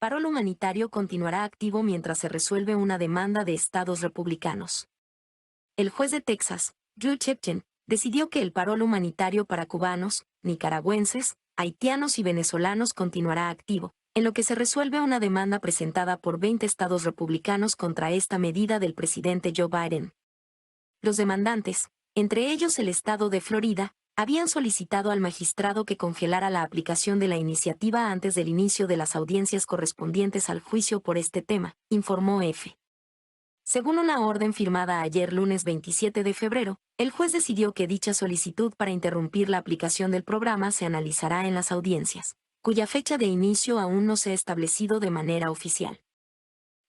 parol humanitario continuará activo mientras se resuelve una demanda de estados republicanos. El juez de Texas, Drew Chepchen, decidió que el parol humanitario para cubanos, nicaragüenses, haitianos y venezolanos continuará activo, en lo que se resuelve una demanda presentada por 20 estados republicanos contra esta medida del presidente Joe Biden. Los demandantes, entre ellos el estado de Florida, habían solicitado al magistrado que congelara la aplicación de la iniciativa antes del inicio de las audiencias correspondientes al juicio por este tema, informó EFE. Según una orden firmada ayer lunes 27 de febrero, el juez decidió que dicha solicitud para interrumpir la aplicación del programa se analizará en las audiencias, cuya fecha de inicio aún no se ha establecido de manera oficial.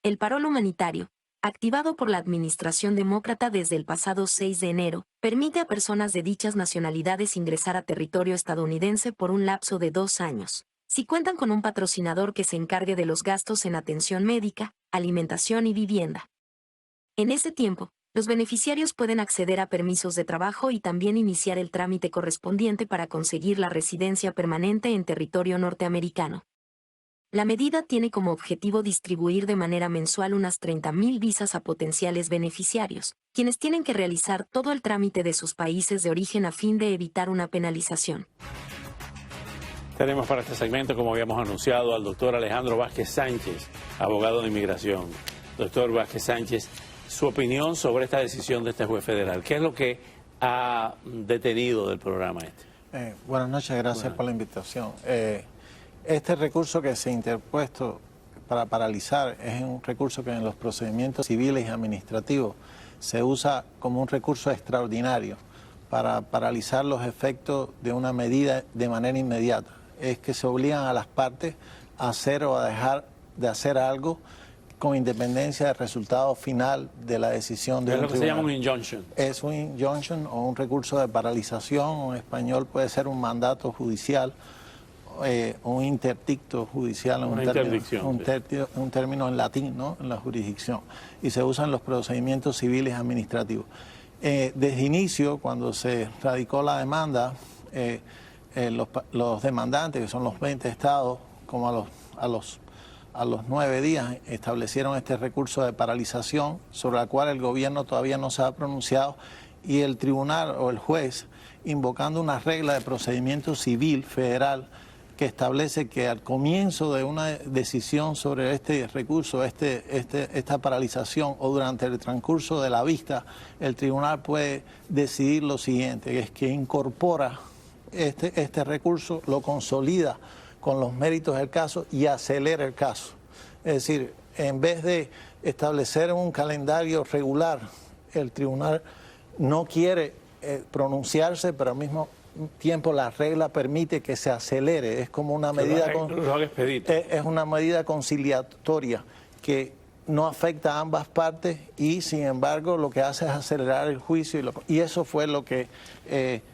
El parol humanitario, activado por la administración demócrata desde el pasado 6 de enero, permite a personas de dichas nacionalidades ingresar a territorio estadounidense por un lapso de 2 años, si cuentan con un patrocinador que se encargue de los gastos en atención médica, alimentación y vivienda. En ese tiempo, los beneficiarios pueden acceder a permisos de trabajo y también iniciar el trámite correspondiente para conseguir la residencia permanente en territorio norteamericano. La medida tiene como objetivo distribuir de manera mensual unas 30,000 visas a potenciales beneficiarios, quienes tienen que realizar todo el trámite de sus países de origen a fin de evitar una penalización. Tenemos para este segmento, como habíamos anunciado, al doctor Alejandro Vázquez Sánchez, abogado de inmigración. Doctor Vázquez Sánchez, su opinión sobre esta decisión de este juez federal. ¿Qué es lo que ha detenido del programa este? Buenas noches, gracias por la invitación. Este recurso que se ha interpuesto para paralizar es un recurso que en los procedimientos civiles y administrativos se usa como un recurso extraordinario para paralizar los efectos de una medida de manera inmediata. Es que se obligan a las partes a hacer o a dejar de hacer algo con independencia del resultado final de la decisión de un tribunal. Es lo que se llama un injunction. Es un injunction o un recurso de paralización, en español puede ser un mandato judicial, un interdicto judicial, un término en latín, ¿no?, en la jurisdicción, y se usa en los procedimientos civiles y administrativos. Desde inicio, cuando se radicó la demanda, los demandantes, que son los 20 estados, como a los 9 días, establecieron este recurso de paralización sobre el cual el gobierno todavía no se ha pronunciado, y el tribunal o el juez, invocando una regla de procedimiento civil federal que establece que al comienzo de una decisión sobre este recurso, esta paralización, o durante el transcurso de la vista, el tribunal puede decidir lo siguiente, que es que incorpora este recurso, lo consolida con los méritos del caso y acelera el caso. Es decir, en vez de establecer un calendario regular, el tribunal no quiere pronunciarse, pero al mismo tiempo la regla permite que se acelere. Es como una medida, es una medida conciliatoria que no afecta a ambas partes y sin embargo lo que hace es acelerar el juicio, y eso fue lo que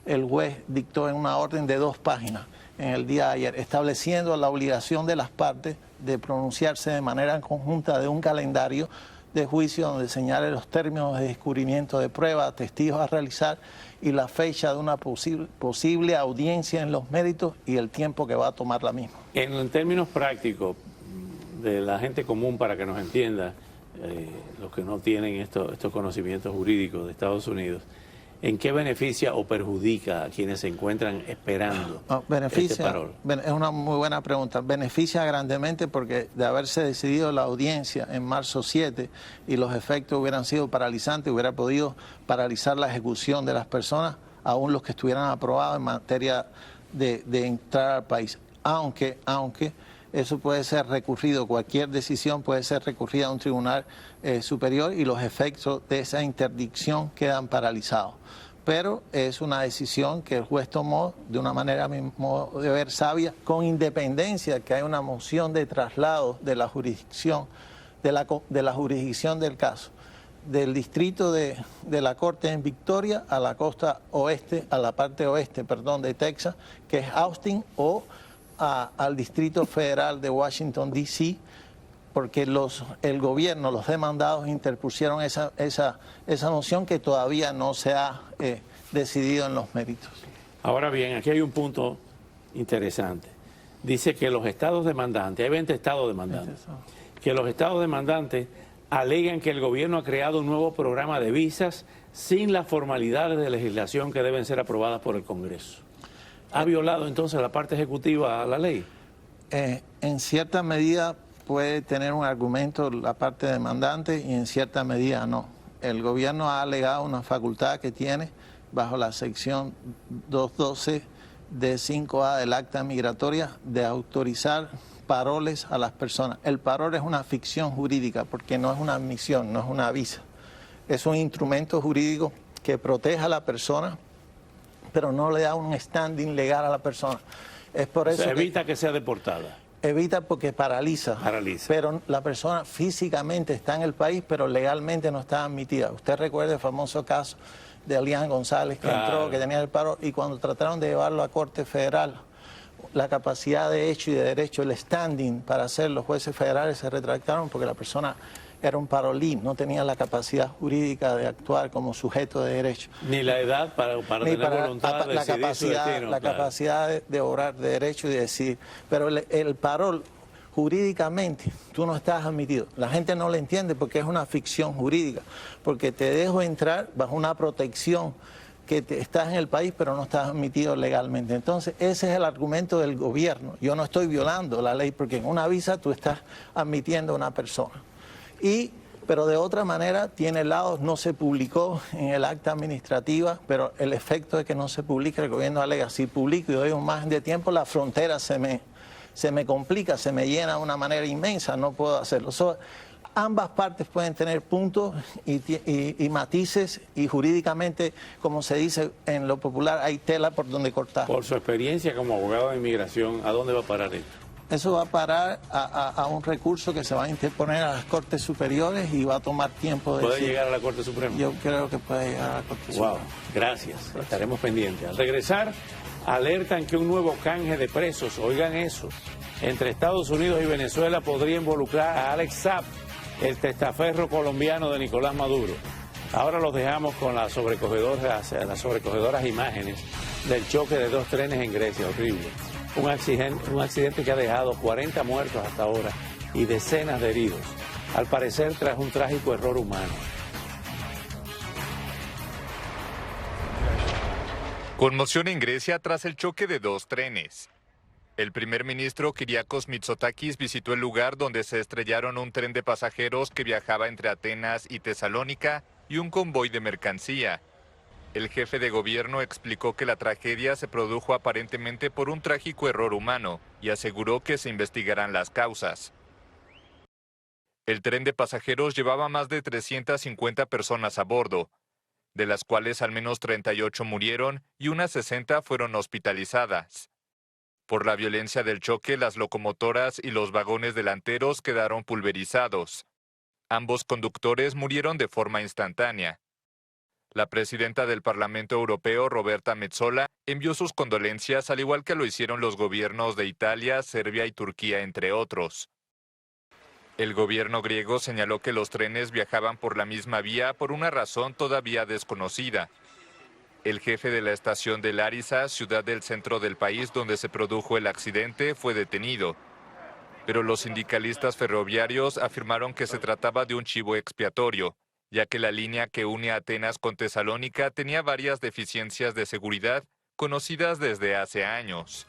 el juez dictó en una orden de 2 páginas en el día de ayer, estableciendo la obligación de las partes de pronunciarse de manera conjunta de un calendario de juicio donde señale los términos de descubrimiento de pruebas, testigos a realizar y la fecha de una posible audiencia en los méritos y el tiempo que va a tomar la misma. En términos prácticos, de la gente común, para que nos entienda, los que no tienen estos conocimientos jurídicos de Estados Unidos, ¿en qué beneficia o perjudica a quienes se encuentran esperando este parol? Es una muy buena pregunta. Beneficia grandemente porque de haberse decidido la audiencia en marzo 7 y los efectos hubieran sido paralizantes, hubiera podido paralizar la ejecución de las personas, aún los que estuvieran aprobados en materia de entrar al país. Aunque eso puede ser recurrido, cualquier decisión puede ser recurrida a un tribunal superior y los efectos de esa interdicción quedan paralizados. Pero es una decisión que el juez tomó de una manera, a mi modo de ver, sabia, con independencia que hay una moción de traslado de la jurisdicción, de la jurisdicción del caso, del distrito de la Corte en Victoria a la costa oeste, a la parte oeste, perdón, de Texas, que es Austin, o al Distrito Federal de Washington, D.C., porque el gobierno, los demandados, interpusieron esa moción que todavía no se ha decidido en los méritos. Ahora bien, aquí hay un punto interesante. dice que los estados demandantes, hay 20 estados demandantes, que los estados demandantes alegan que el gobierno ha creado un nuevo programa de visas sin las formalidades de legislación que deben ser aprobadas por el Congreso. ¿Ha violado entonces la parte ejecutiva a la ley? En cierta medida puede tener un argumento la parte demandante y en cierta medida no. El gobierno ha alegado una facultad que tiene bajo la sección 212 de 5A del acta migratoria de autorizar paroles a las personas. El parol es una ficción jurídica porque no es una admisión, no es una visa. Es un instrumento jurídico que protege a la persona, pero no le da un standing legal a la persona. Es por eso evita que sea deportada. Evita porque paraliza. Pero la persona físicamente está en el país, pero legalmente no está admitida. Usted recuerda el famoso caso de Elian González que entró, que tenía el paro, y cuando trataron de llevarlo a Corte Federal, la capacidad de hecho y de derecho, el standing para hacer los jueces federales se retractaron porque la persona era un parolí, no tenía la capacidad jurídica de actuar como sujeto de derecho. Ni la edad para tener voluntad de decidir su destino. La capacidad de obrar de derecho y de decidir. Pero el parol, jurídicamente, tú no estás admitido. La gente no lo entiende porque es una ficción jurídica, porque te dejo entrar bajo una protección que estás en el país pero no estás admitido legalmente. Entonces ese es el argumento del gobierno. Yo no estoy violando la ley porque en una visa tú estás admitiendo a una persona. Pero de otra manera tiene lados, no se publicó en el acta administrativa, pero el efecto de que no se publique, el gobierno alega, si publico y doy un margen de tiempo, la frontera se me complica, se me llena de una manera inmensa, no puedo hacerlo. Ambas partes pueden tener puntos y matices, y jurídicamente, como se dice en lo popular, hay tela por donde cortar. Por su experiencia como abogado de inmigración, ¿a dónde va a parar esto? Eso va a parar a un recurso que se va a interponer a las Cortes Superiores y va a tomar tiempo de ¿Puede llegar a la Corte Suprema? Yo creo que puede llegar a la Corte Suprema. Wow, gracias. Estaremos pendientes. Al regresar, alertan que un nuevo canje de presos, oigan eso, entre Estados Unidos y Venezuela podría involucrar a Alex Saab, el testaferro colombiano de Nicolás Maduro. Ahora los dejamos con las sobrecogedoras imágenes del choque de dos trenes en Grecia, horrible. Un accidente que ha dejado 40 muertos hasta ahora y decenas de heridos, al parecer tras un trágico error humano. Conmoción en Grecia tras el choque de dos trenes. El primer ministro Kyriakos Mitsotakis visitó el lugar donde se estrellaron un tren de pasajeros que viajaba entre Atenas y Tesalónica y un convoy de mercancía. El jefe de gobierno explicó que la tragedia se produjo aparentemente por un trágico error humano y aseguró que se investigarán las causas. El tren de pasajeros llevaba más de 350 personas a bordo, de las cuales al menos 38 murieron y unas 60 fueron hospitalizadas. Por la violencia del choque, las locomotoras y los vagones delanteros quedaron pulverizados. Ambos conductores murieron de forma instantánea. La presidenta del Parlamento Europeo, Roberta Metsola, envió sus condolencias, al igual que lo hicieron los gobiernos de Italia, Serbia y Turquía, entre otros. El gobierno griego señaló que los trenes viajaban por la misma vía por una razón todavía desconocida. El jefe de la estación de Larisa, ciudad del centro del país donde se produjo el accidente, fue detenido. Pero los sindicalistas ferroviarios afirmaron que se trataba de un chivo expiatorio, ya que la línea que une a Atenas con Tesalónica tenía varias deficiencias de seguridad conocidas desde hace años.